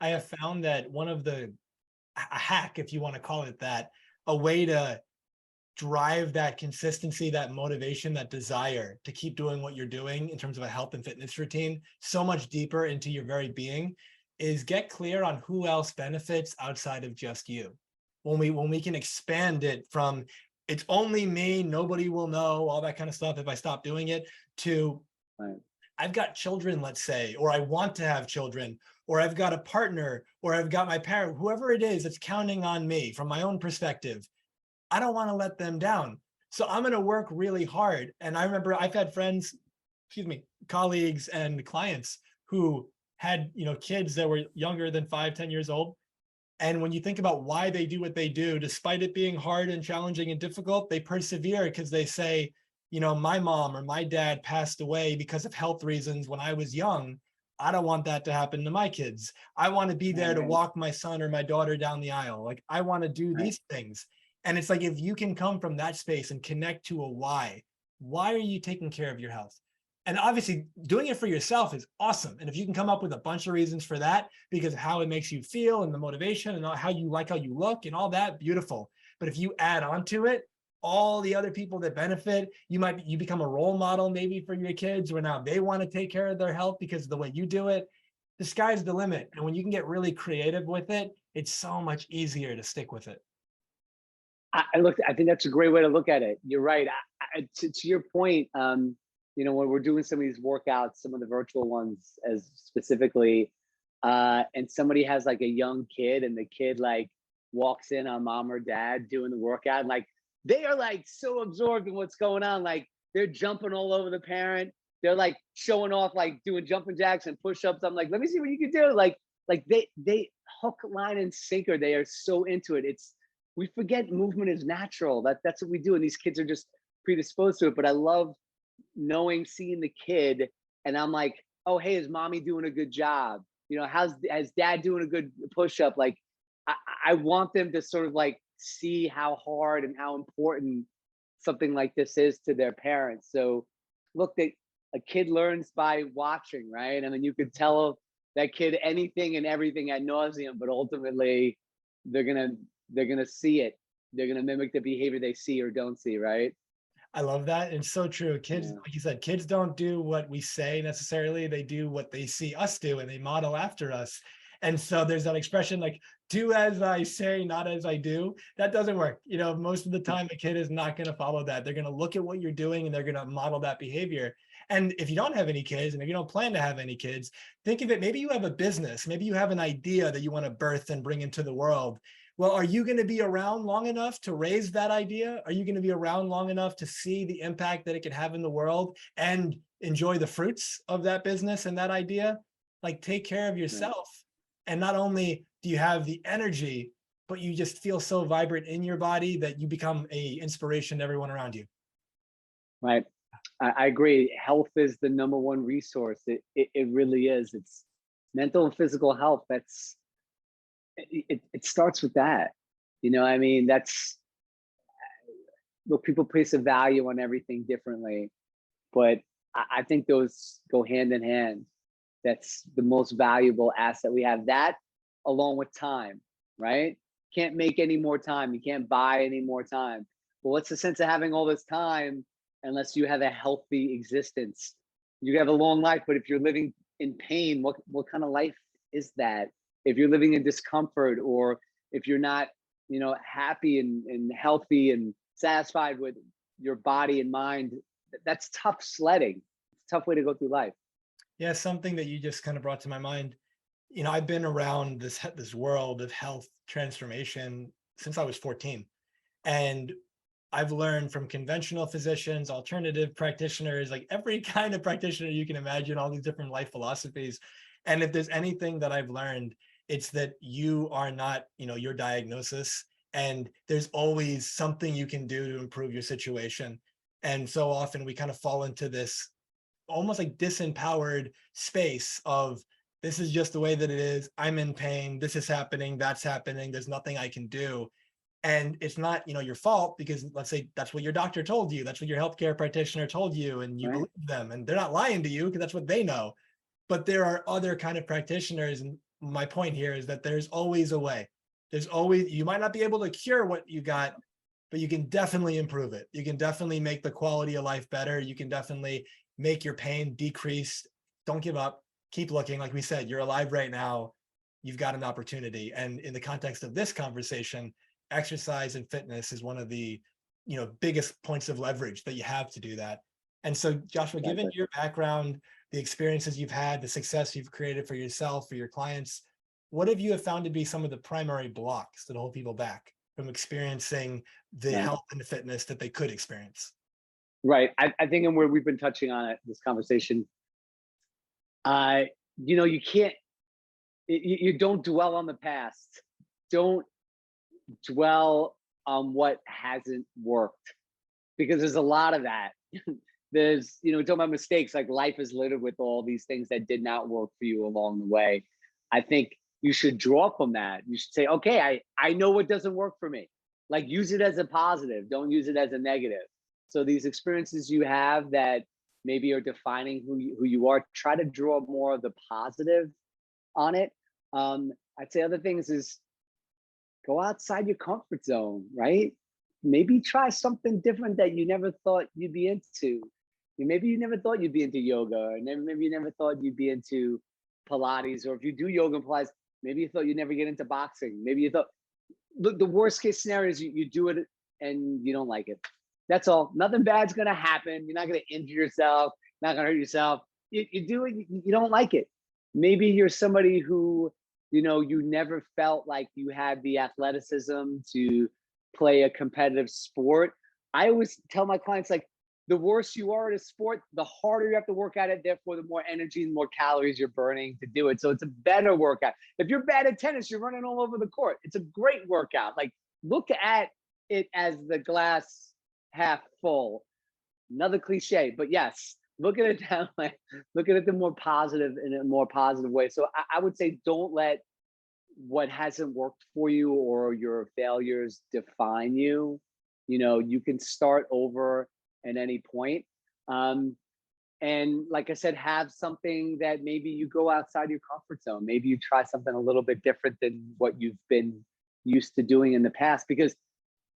I have found that one of a hack, if you want to call it that, a way to drive that consistency, that motivation, that desire to keep doing what you're doing in terms of a health and fitness routine so much deeper into your very being, is get clear on who else benefits outside of just you. When we can expand it from it's only me, nobody will know, all that kind of stuff if I stop doing it, to Right. I've got children, let's say, or I want to have children, or I've got a partner, or I've got my parent, whoever it is that's counting on me from my own perspective. I don't want to let them down. So I'm going to work really hard. And I remember I've had friends, colleagues and clients who had, kids that were younger than 5, 10 years old. And when you think about why they do what they do, despite it being hard and challenging and difficult, they persevere because they say, my mom or my dad passed away because of health reasons when I was young. I don't want that to happen to my kids. I want to be there to walk my son or my daughter down the aisle. Like I want to do these things. And it's like, if you can come from that space and connect to a why are you taking care of your health? And obviously doing it for yourself is awesome. And if you can come up with a bunch of reasons for that, because of how it makes you feel and the motivation and how you look and all that, beautiful. But if you add on to it, all the other people that benefit, you become a role model maybe for your kids, where now they want to take care of their health because of the way you do it. The sky's the limit. And when you can get really creative with it, it's so much easier to stick with it. I think that's a great way to look at it. You're right. To your point, when we're doing some of these workouts, some of the virtual ones as specifically, and somebody has like a young kid and the kid like walks in on mom or dad doing the workout, and like they are like so absorbed in what's going on. Like they're jumping all over the parent. They're like showing off, like doing jumping jacks and push-ups. I'm like, let me see what you can do. Like they hook, line, and sinker. They are so into it. We forget movement is natural. That's what we do. And these kids are just predisposed to it. But I love seeing the kid, and I'm like, oh, hey, is mommy doing a good job? How's dad doing a good push-up? Like, I want them to sort of like see how hard and how important something like this is to their parents. So look, a kid learns by watching, right? I mean, you could tell that kid anything and everything ad nauseum, but ultimately they're gonna see it. They're gonna mimic the behavior they see or don't see, right? I love that. And so true. Kids, like you said, kids don't do what we say necessarily. They do what they see us do, and they model after us. And so there's that expression like, do as I say, not as I do. That doesn't work. Most of the time, a kid is not going to follow that. They're going to look at what you're doing and they're going to model that behavior. And if you don't have any kids, and if you don't plan to have any kids, think of it. Maybe you have a business. Maybe you have an idea that you want to birth and bring into the world. Well, are you going to be around long enough to raise that idea? Are you going to be around long enough to see the impact that it could have in the world and enjoy the fruits of that business and that idea? Like, take care of yourself. And not only do you have the energy, but you just feel so vibrant in your body that you become an inspiration to everyone around you. Right. I agree. Health is the number one resource. It really is. mental and physical health, it starts with that. I mean, look, people place a value on everything differently, but I think those go hand in hand. That's the most valuable asset we have. That along with time, right? Can't make any more time. You can't buy any more time. But what's the sense of having all this time unless you have a healthy existence? You have a long life, but if you're living in pain, what kind of life is that? If you're living in discomfort, or if you're not, happy and healthy and satisfied with your body and mind, that's tough sledding. It's a tough way to go through life. Yeah, something that you just kind of brought to my mind. I've been around this world of health transformation since I was 14. And I've learned from conventional physicians, alternative practitioners, like every kind of practitioner you can imagine, all these different life philosophies. And if there's anything that I've learned, it's that you are not, your diagnosis, and there's always something you can do to improve your situation. And so often we kind of fall into this almost like disempowered space of, this is just the way that it is. I'm in pain. This is happening. That's happening. There's nothing I can do. And it's not, your fault, because let's say that's what your doctor told you. That's what your healthcare practitioner told you, and you believe them, and they're not lying to you because that's what they know. But there are other kind of practitioners. And my point here is that there's always a way. You might not be able to cure what you got, but you can definitely improve it. You can definitely make the quality of life better. You can definitely make your pain decrease. Don't give up. Keep looking. Like we said, you're alive right now. You've got an opportunity. And in the context of this conversation, exercise and fitness is one of the biggest points of leverage that you have to do that. And so, Joshua, given your background, the experiences you've had, the success you've created for yourself, for your clients, what have you found to be some of the primary blocks that hold people back from experiencing the health and the fitness that they could experience? Right. I think, and where we've been touching on it, this conversation, you can't, you don't dwell on the past. Don't dwell on what hasn't worked, because there's a lot of that. There's, talking about mistakes, like life is littered with all these things that did not work for you along the way. I think you should draw from that. You should say, okay, I know what doesn't work for me. Like, use it as a positive. Don't use it as a negative. So these experiences you have that maybe are defining who you are, try to draw more of the positive on it. I'd say other things is go outside your comfort zone, right? Maybe try something different that you never thought you'd be into. Maybe you never thought you'd be into yoga, or maybe you never thought you'd be into Pilates, or if you do yoga and Pilates, maybe you thought you'd never get into boxing. Maybe you thought, look, the worst case scenario is you do it and you don't like it. That's all. Nothing bad's going to happen. You're not going to injure yourself, not going to hurt yourself. You do it, you don't like it. Maybe you're somebody who, you never felt like you had the athleticism to play a competitive sport. I always tell my clients, like, the worse you are at a sport, the harder you have to work at it. Therefore, the more energy and more calories you're burning to do it. So it's a better workout. If you're bad at tennis, you're running all over the court. It's a great workout. Like, look at it as the glass half full. Another cliche, but yes, look at it that way. Look at it in a more positive way. So I would say, don't let what hasn't worked for you or your failures define you. You can start over at any point. And like I said, have something that maybe you go outside your comfort zone. Maybe you try something a little bit different than what you've been used to doing in the past, because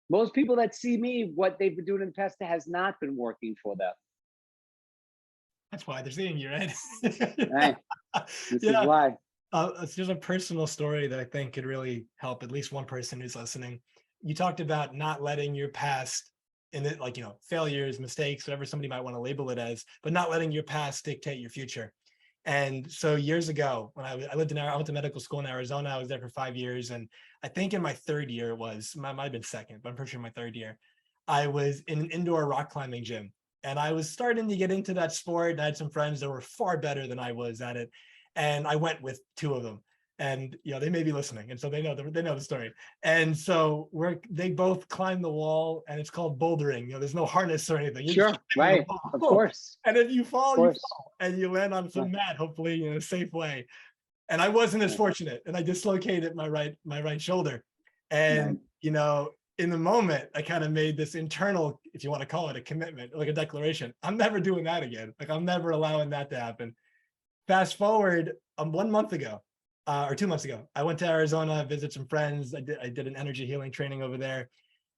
most people that see me, what they've been doing in the past has not been working for them. That's why they're seeing you, right? Right. This is why. It's just a personal story that I think could really help at least one person who's listening. You talked about not letting your past, and failures, mistakes, whatever somebody might want to label it as, but not letting your past dictate your future. And so years ago, when I went to medical school in Arizona, I was there for 5 years. And I think in my third year might have been second, but I'm pretty sure my third year, I was in an indoor rock climbing gym. And I was starting to get into that sport. And I had some friends that were far better than I was at it. And I went with two of them. And they may be listening, and so they know the story. And so they both climb the wall, and it's called bouldering. There's no harness or anything. Sure, right, of course. And if you fall, you fall, and you land on some mat, hopefully in a safe way. and I wasn't as fortunate, and I dislocated my right shoulder. And, in the moment, I kind of made this internal, if you want to call it a commitment, like a declaration. I'm never doing that again. Like, I'm never allowing that to happen. Fast forward 1 month ago, or 2 months ago, I went to Arizona, visit some friends. I did an energy healing training over there.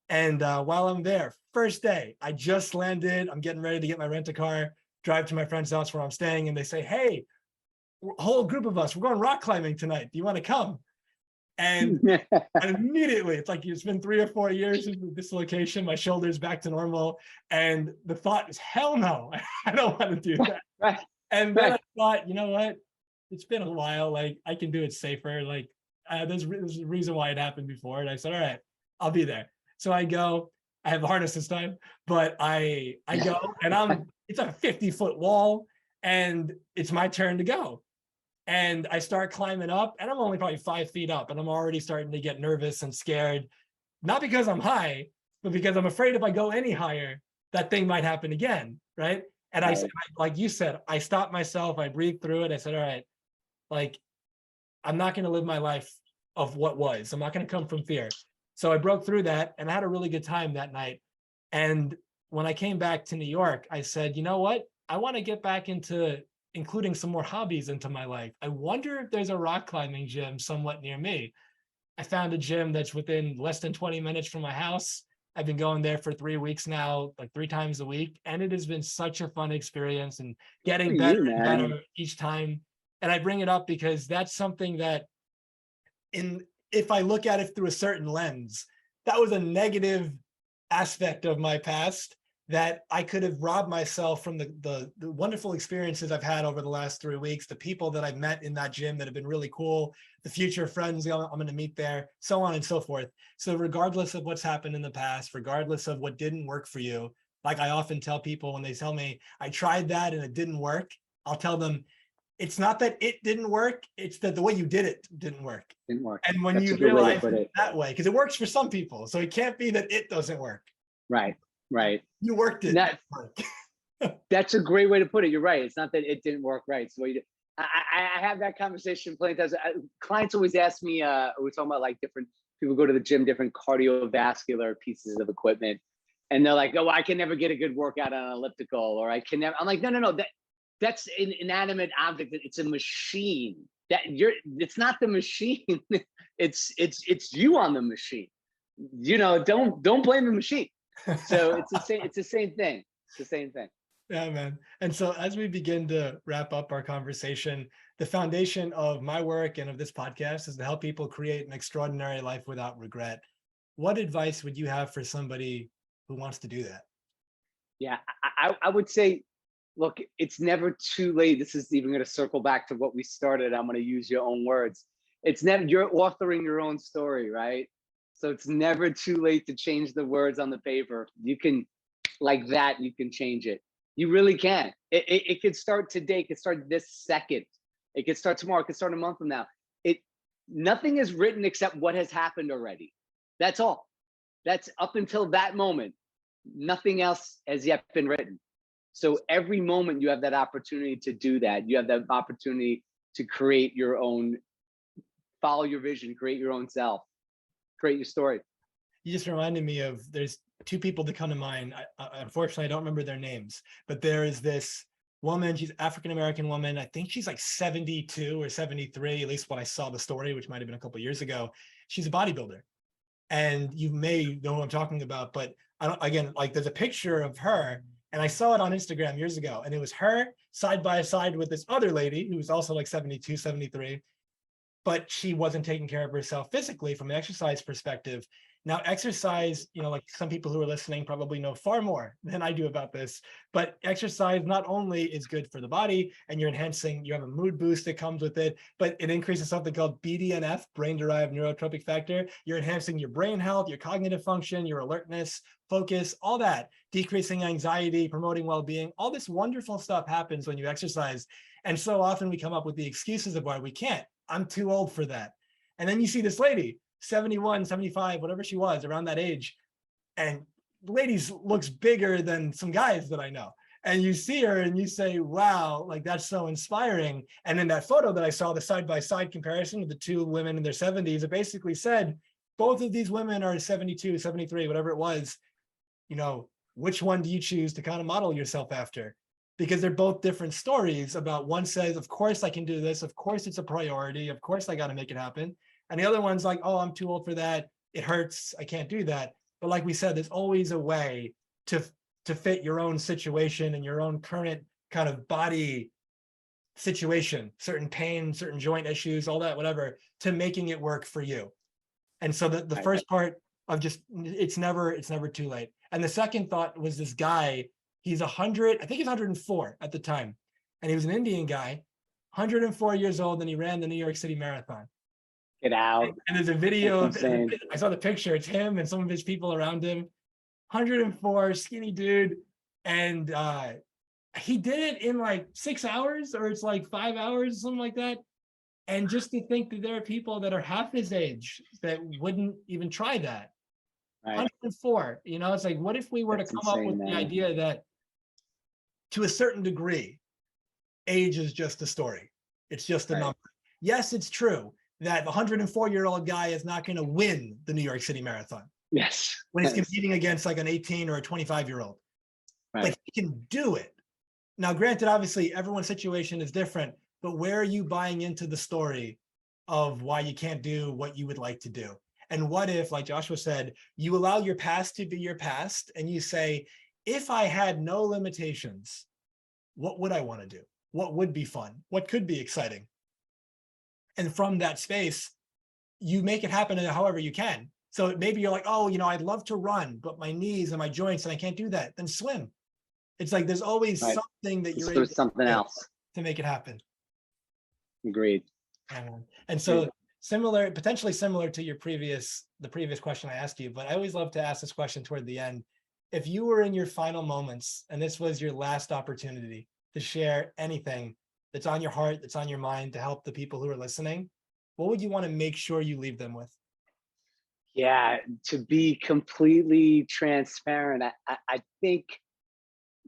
And while I'm there, first day, I just landed. I'm getting ready to get my rent-a-car, drive to my friend's house where I'm staying. And they say, hey, a whole group of us, we're going rock climbing tonight. Do you want to come? And immediately, it's like it's been 3 or 4 years since the dislocation. My shoulder's back to normal. And the thought is, hell no, I don't want to do that. Right. And then I thought, you know what? It's been a while. Like, I can do it safer. Like, there's a reason why it happened before. And I said, all right, I'll be there. So I go. I have a harness this time, but I go, and it's a 50-foot wall, and it's my turn to go. And I start climbing up, and I'm only probably 5 feet up, and I'm already starting to get nervous and scared, not because I'm high, but because I'm afraid if I go any higher, that thing might happen again, right? And I said, like you said, I stopped myself, I breathed through it. I said, all right, like, I'm not going to live my life of what was. I'm not going to come from fear. So I broke through that, and I had a really good time that night. And when I came back to New York, I said, you know what? I want to get back into including some more hobbies into my life. I wonder if there's a rock climbing gym somewhat near me. I found a gym that's within less than 20 minutes from my house. I've been going there for 3 weeks now, like 3 times a week. And it has been such a fun experience and getting better and better each time. And I bring it up because that's something that if I look at it through a certain lens, that was a negative aspect of my past that I could have robbed myself from the wonderful experiences I've had over the last 3 weeks, the people that I've met in that gym that have been really cool, the future friends I'm going to meet there, so on and so forth. So regardless of what's happened in the past, regardless of what didn't work for you, like I often tell people when they tell me I tried that and it didn't work, I'll tell them, it's not that it didn't work, it's that the way you did it didn't work. Didn't work. And when you realize it that way, because it works for some people, so it can't be that it doesn't work. Right. You worked it. That's a great way to put it. You're right. It's not that it didn't work right. It's the way you did. I have that conversation plenty of times. Clients always ask me, we're talking about like different people go to the gym, different cardiovascular pieces of equipment. And they're like, oh, I can never get a good workout on an elliptical, or I can never. I'm like, no. That's an inanimate object. It's a machine. It's not the machine. it's you on the machine. Don't blame the machine. So it's the same thing. It's the same thing. Yeah, man. And so as we begin to wrap up our conversation, the foundation of my work and of this podcast is to help people create an extraordinary life without regret. What advice would you have for somebody who wants to do that? Yeah, I would say, look, it's never too late. This is even going to circle back to what we started. I'm going to use your own words. You're authoring your own story, right? So it's never too late to change the words on the paper. You can, like that, you can change it. You really can. It could start today. It could start this second. It could start tomorrow. It could start a month from now. Nothing is written except what has happened already. That's all. That's up until that moment. Nothing else has yet been written. So every moment you have that opportunity to do that. You have that opportunity to create your own, follow your vision, create your own self, create your story. You just reminded me of, there's 2 people that come to mind. Unfortunately, I don't remember their names, but there is this woman, she's African-American woman. I think she's like 72 or 73, at least when I saw the story, which might've been a couple of years ago. She's a bodybuilder. And you may know who I'm talking about, but there's a picture of her, and I saw it on Instagram years ago, and it was her side by side with this other lady who was also like 72, 73, but she wasn't taking care of herself physically from an exercise perspective. Now, exercise, like some people who are listening probably know far more than I do about this, but exercise not only is good for the body and you have a mood boost that comes with it, but it increases something called BDNF, brain-derived neurotrophic factor. You're enhancing your brain health, your cognitive function, your alertness, focus, all that, decreasing anxiety, promoting well-being. All this wonderful stuff happens when you exercise. And so often we come up with the excuses of why we can't. I'm too old for that. And then you see this lady, 71, 75, whatever she was, around that age. And the lady looks bigger than some guys that I know. and you see her and you say, wow, like that's so inspiring. And in that photo that I saw, the side-by-side comparison of the two women in their 70s, it basically said, both of these women are 72, 73, whatever it was, you know, which one do you choose to kind of model yourself after? Because they're both different stories about, one says, of course I can do this. Of course it's a priority. Of course I got to make it happen. And the other one's like, oh, I'm too old for that. It hurts. I can't do that. But like we said, there's always a way to fit your own situation and your own current kind of body situation, certain pain, certain joint issues, all that, whatever, to making it work for you. And so the first part of just, it's never too late. And the second thought was this guy, he's 100, I think he's 104 at the time. And he was an Indian guy, 104 years old, and he ran the New York City Marathon. Get out. And there's a video of, insane. I saw the picture, it's him and some of his people around him, 104, skinny dude. And he did it in like 6 hours, or it's like 5 hours, something like that. And just to think that there are people that are half his age that wouldn't even try that. Right. 104, you know, it's like, what if we were That's to come up with insane, the idea that to a certain degree, age is just a story. It's just a number. Yes, it's true that the 104-year-old guy is not going to win the New York City Marathon. Yes. When he's competing against like an 18 or a 25-year-old. Right. But he can do it. Now, granted, obviously, everyone's situation is different, but where are you buying into the story of why you can't do what you would like to do? And what if, like Joshua said, you allow your past to be your past and you say, if I had no limitations, what would I want to do? What would be fun? What could be exciting? And from that space, you make it happen however you can. So maybe you're like, oh, you know, I'd love to run, but my knees and my joints and I can't do that. Then swim. It's like there's always something that you're able There's something else to make it happen. Agreed. And so similar, potentially similar to the previous question I asked you, but I always love to ask this question toward the end. If you were in your final moments and this was your last opportunity to share anything that's on your heart, that's on your mind, to help the people who are listening, what would you want to make sure you leave them with? Yeah, to be completely transparent, I think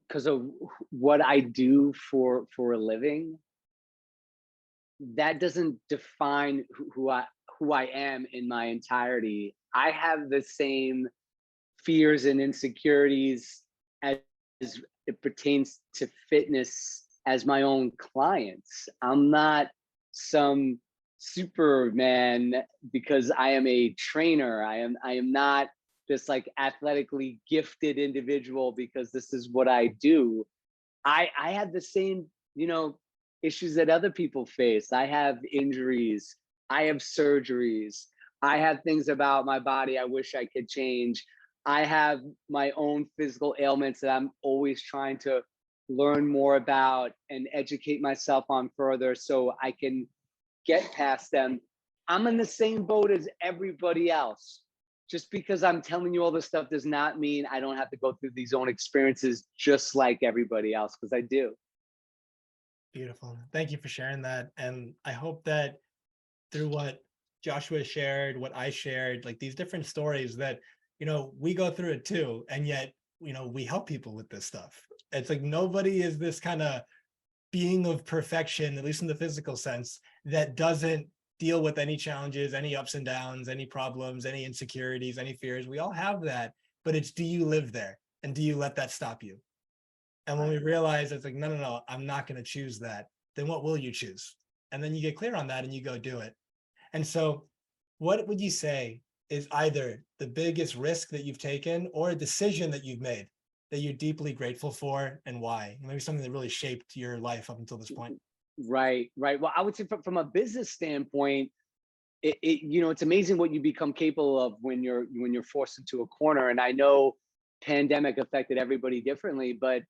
because of what I do for a living, that doesn't define who I am in my entirety. I have the same fears and insecurities as it pertains to fitness as my own clients. I'm not some Superman because I am a trainer. I am not this like athletically gifted individual because this is what I do. I have the same, you know, issues that other people face. I have injuries. I have surgeries. I have things about my body I wish I could change. I have my own physical ailments that I'm always trying to learn more about and educate myself on further so I can get past them. I'm in the same boat as everybody else. Just because I'm telling you all this stuff does not mean I don't have to go through these own experiences just like everybody else, because I do. Beautiful. Thank you for sharing that. And I hope that through what Joshua shared, what I shared, like these different stories that, you know, we go through it too. And yet, you know, we help people with this stuff. It's like nobody is this kind of being of perfection, at least in the physical sense, that doesn't deal with any challenges, any ups and downs, any problems, any insecurities, any fears. We all have that, but it's, do you live there? And do you let that stop you? And when we realize it's like, no, I'm not going to choose that, then what will you choose? And then you get clear on that and you go do it. And so what would you say is either the biggest risk that you've taken or a decision that you've made that you're deeply grateful for, and why? Maybe something that really shaped your life up until this point. Right. Well, I would say from a business standpoint, you know, it's amazing what you become capable of when you're forced into a corner. And I know pandemic affected everybody differently, but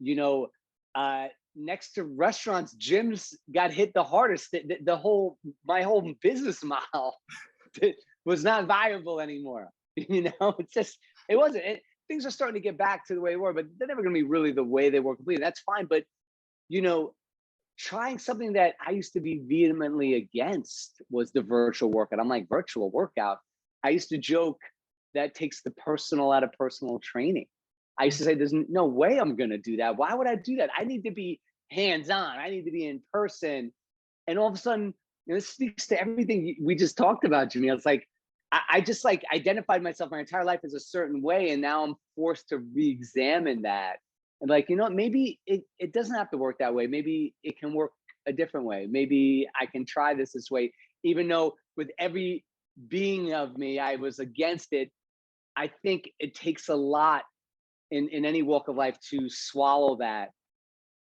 you know, next to restaurants, gyms got hit the hardest. My whole business model was not viable anymore. You know, it wasn't. Things are starting to get back to the way they were, but they're never going to be really the way they were completely. That's fine. But, you know, trying something that I used to be vehemently against was the virtual workout. I'm like, virtual workout? I used to joke that takes the personal out of personal training. I used to say, there's no way I'm going to do that. Why would I do that? I need to be hands-on. I need to be in person. And all of a sudden, this speaks to everything we just talked about, Jamil. It's like, I just like identified myself my entire life as a certain way. And now I'm forced to re-examine that. And like, maybe it doesn't have to work that way. Maybe it can work a different way. Maybe I can try this way, even though with every being of me, I was against it. I think it takes a lot in any walk of life to swallow that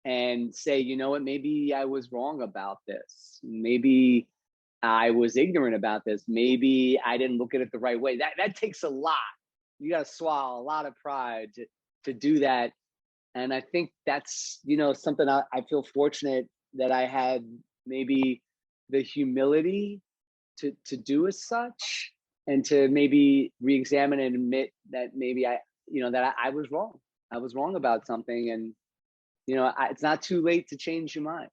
and say, you know what, maybe I was wrong about this. Maybe I was ignorant about this. Maybe I didn't look at it the right way. That takes a lot. You got to swallow a lot of pride to do that. And I think that's, something I feel fortunate that I had maybe the humility to do as such, and to maybe re-examine and admit that maybe I was wrong. I was wrong about something. And, it's not too late to change your mind.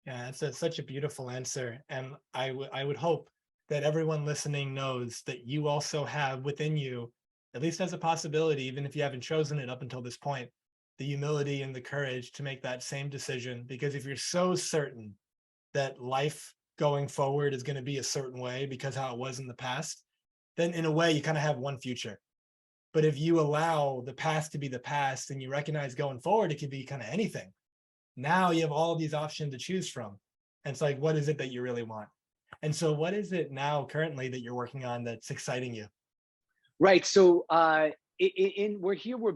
Yeah, that's such a beautiful answer. And I would hope that everyone listening knows that you also have within you, at least as a possibility, even if you haven't chosen it up until this point, the humility and the courage to make that same decision. Because if you're so certain that life going forward is going to be a certain way because how it was in the past, then in a way you kind of have one future. But if you allow the past to be the past and you recognize going forward, it could be kind of anything. Now you have all of these options to choose from. And it's like, what is it that you really want? And so what is it now currently that you're working on that's exciting you? Right. So we're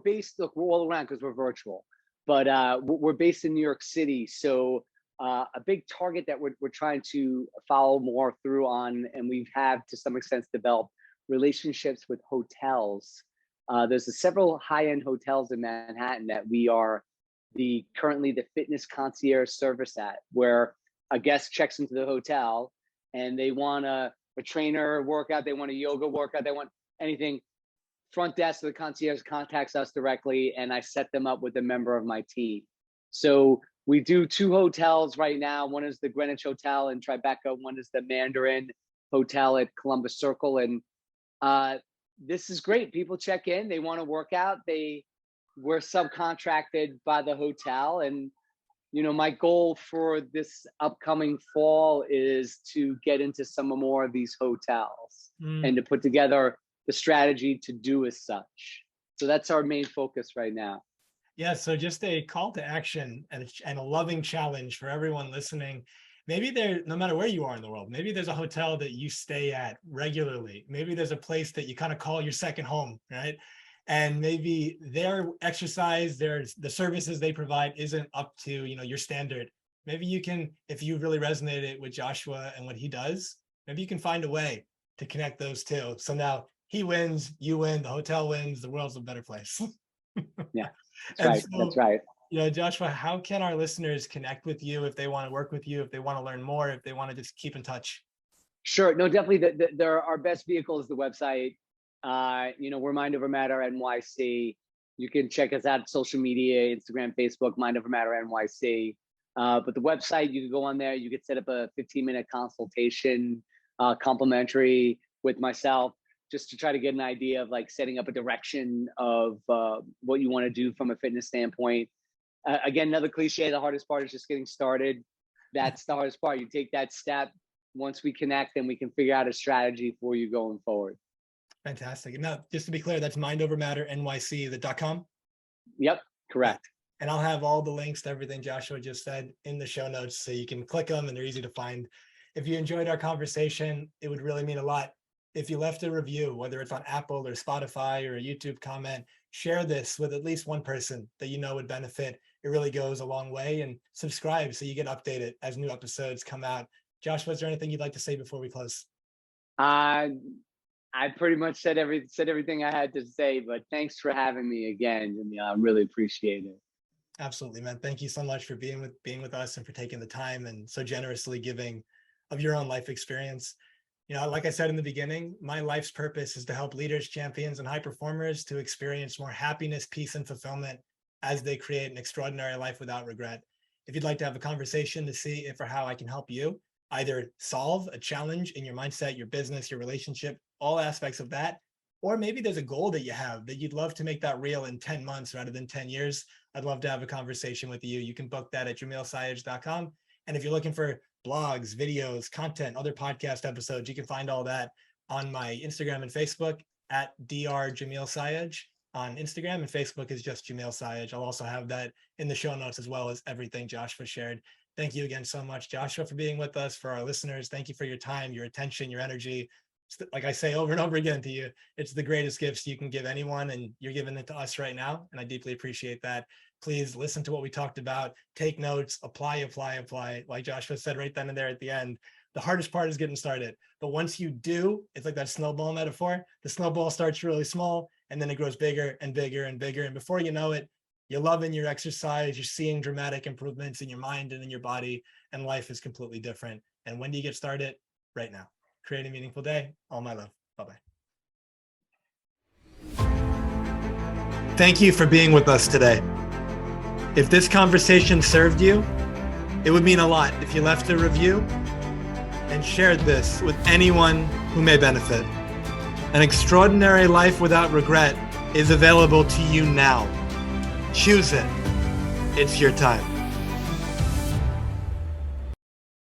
based, look, we're all around because we're virtual, but we're based in New York City. So a big target that we're trying to follow more through on, and we have to some extent developed relationships with hotels. There's several high-end hotels in Manhattan that we are currently the fitness concierge service at, where a guest checks into the hotel and they want a trainer workout, they want a yoga workout, they want anything. Front desk of the concierge contacts us directly, and I set them up with a member of my team. So we do 2 hotels right now. One is the Greenwich Hotel in Tribeca. One is the Mandarin Hotel at Columbus Circle. And this is great. People check in, they want to work out. We're subcontracted by the hotel. And, my goal for this upcoming fall is to get into some more of these hotels and to put together the strategy to do as such. So that's our main focus right now. Yeah, so just a call to action and a loving challenge for everyone listening. Maybe no matter where you are in the world, maybe there's a hotel that you stay at regularly. Maybe there's a place that you kind of call your second home, right? And maybe their exercise, the services they provide isn't up to, your standard. Maybe you can, if you really resonated with Joshua and what he does, maybe you can find a way to connect those two. So now he wins, you win, the hotel wins, the world's a better place. Yeah, that's And right. so, That's right. Joshua, how can our listeners connect with you if they want to work with you, if they want to learn more, if they want to just keep in touch? Sure. No, definitely. Our best vehicle is the website. We're Mind Over Matter NYC. You can check us out on social media, Instagram, Facebook, Mind Over Matter NYC. But the website, you can go on there. You can set up a 15-minute consultation, complimentary with myself, just to try to get an idea of like setting up a direction of what you want to do from a fitness standpoint. Again, another cliche, the hardest part is just getting started. That's the hardest part. You take that step. Once we connect, then we can figure out a strategy for you going forward. Fantastic. Now, just to be clear, that's mindovermatternyc.com? Yep, correct. And I'll have all the links to everything Joshua just said in the show notes, so you can click them and they're easy to find. If you enjoyed our conversation, it would really mean a lot if you left a review, whether it's on Apple or Spotify or a YouTube comment. Share this with at least one person that you know would benefit. It really goes a long way. And subscribe so you get updated as new episodes come out. Joshua, is there anything you'd like to say before we close? I pretty much said everything I had to say, but thanks for having me again. I really appreciate it. Absolutely, man. Thank you so much for being with us and for taking the time and so generously giving of your own life experience. Like I said in the beginning, my life's purpose is to help leaders, champions, and high performers to experience more happiness, peace, and fulfillment as they create an extraordinary life without regret. If you'd like to have a conversation to see if or how I can help you either solve a challenge in your mindset, your business, your relationship, all aspects of that, or maybe there's a goal that you have that you'd love to make that real in 10 months rather than 10 years. I'd love to have a conversation with you. You can book that at jamilsayaj.com. And if you're looking for blogs, videos, content, other podcast episodes, you can find all that on my Instagram and Facebook at Dr. Jamil Sayaj on Instagram, and Facebook is just Jamil Sayaj. I'll also have that in the show notes as well as everything Joshua shared. Thank you again so much, Joshua, for being with us. For our listeners, thank you for your time, your attention, your energy. Like I say over and over again to you, it's the greatest gifts you can give anyone, and you're giving it to us right now, and I deeply appreciate that. Please listen to what we talked about, take notes, apply. Like Joshua said right then and there at the end, the hardest part is getting started. But once you do, it's like that snowball metaphor. The snowball starts really small, and then it grows bigger and bigger and bigger. And before you know it, you're loving your exercise, you're seeing dramatic improvements in your mind and in your body, and life is completely different. And when do you get started? Right now. Create a meaningful day. All my love. Bye-bye. Thank you for being with us today. If this conversation served you, it would mean a lot if you left a review and shared this with anyone who may benefit. An extraordinary life without regret is available to you now. Choose it. It's your time.